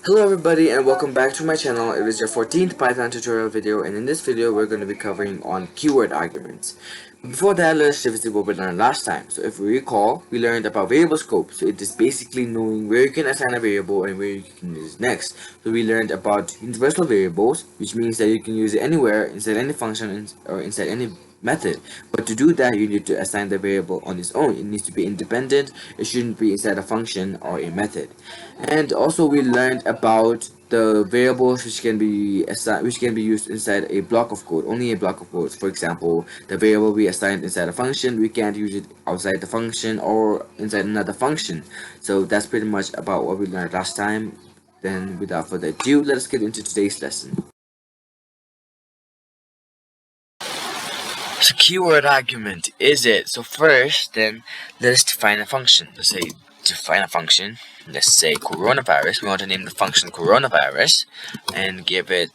Hello everybody and welcome back to my channel. It is your 14th Python tutorial video, and in this video we're going to be covering on keyword arguments. Before that, let's revisit what we learned last time. So if we recall, we learned about variable scope. So it is basically knowing where you can assign a variable and where you can use it next. So we learned about universal variables, which means that you can use it anywhere, inside any function, or inside any method. But to do that, you need to assign the variable on its own. It needs to be independent. It shouldn't be inside a function or a method. And also we learned about the variables which can be used inside a block of code, only a block of code. For example, the variable we assigned inside a function, we can't use it outside the function or inside another function. So that's pretty much about what we learned last time. Then without further ado, let us get into today's lesson. So keyword argument is it. So first, then let's define a function. Let's say define a function. Let's say coronavirus. We want to name the function coronavirus and give it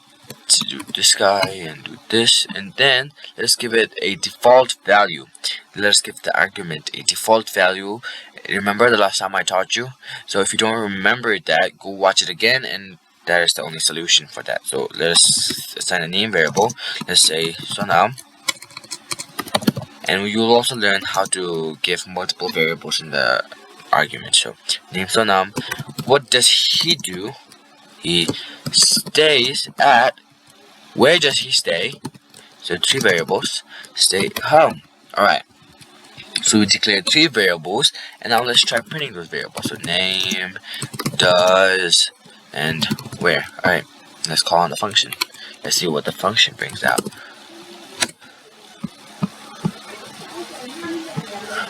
to do this guy and do this, and then let's give it a default value. Let's give the argument a default value. Remember the last time I taught you? So if you don't remember that, go watch it again, and that is the only solution for that. So let's assign a name variable. Let's say sonam. And you will also learn how to give multiple variables in the argument. So name sonam. What does he do? He stays at. Where does he stay? So 3 variables. Stay home. Alright. So we declared 3 variables, and now let's try printing those variables. So name, does, and where. Alright. Let's call on the function. Let's see what the function brings out.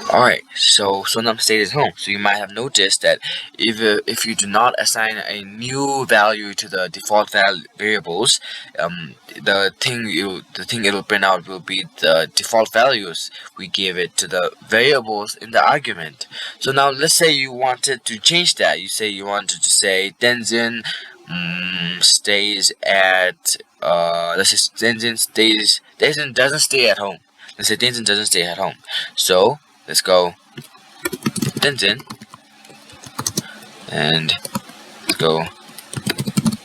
Alright, so sonam stayed at home. So you might have noticed that if you do not assign a new value to the default variables, the thing it'll print out will be the default values we gave it to the variables in the argument. So now let's say you wanted to change that. You wanted to say Tenzin stays at let's say Tenzin doesn't stay at home. Let's say Tenzin doesn't stay at home. So let's go Tenzin and let's go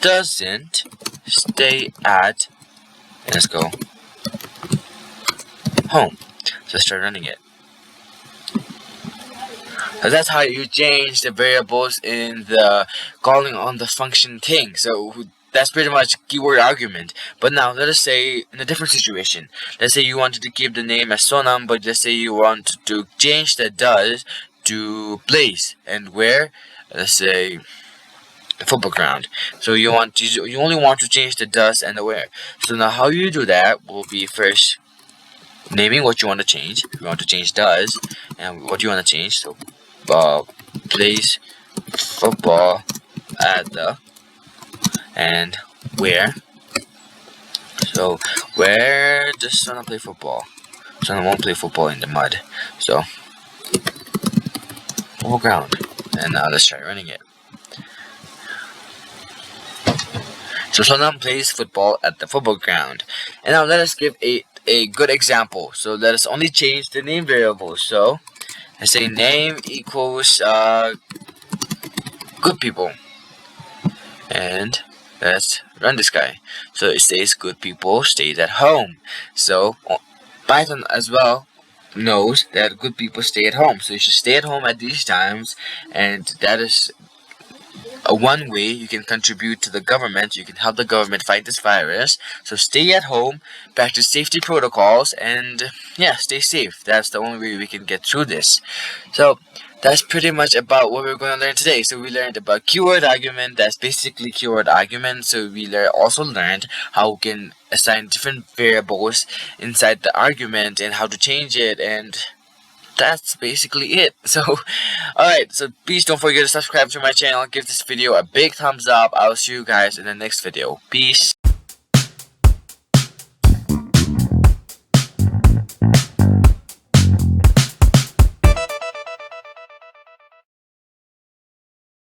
doesn't stay at, and let's go home. So let's try running it. So that's how you change the variables in the calling on the function thing. So that's pretty much keyword argument. But now let us say in a different situation. Let's say you wanted to keep the name as sonam, but let's say you want to change the does to place and where. Let's say football ground. So you only want to change the does and the where. So now how you do that will be first naming what you want to change. You want to change does and what you want to change. So plays football at the, and where. So where does Sona play football? Sona won't play football in the mud. So football ground. And now let's try running it. So Sona plays football at the football ground. And now let us give a good example. So let us only change the name variable. So let's say name equals good people, and let's run this guy. So it says good people stays at home. So Python as well knows that good people stay at home. So you should stay at home at these times, and that is one way you can contribute to the government. You can help the government fight this virus. So stay at home, practice safety protocols, and yeah, stay safe. That's the only way we can get through this. So that's pretty much about what we're going to learn today. So we learned about keyword argument. That's basically keyword argument. So we also learned how we can assign different variables inside the argument and how to change it, and that's basically it. So alright, so please don't forget to subscribe to my channel, give this video a big thumbs up. I'll see you guys in the next video. Peace.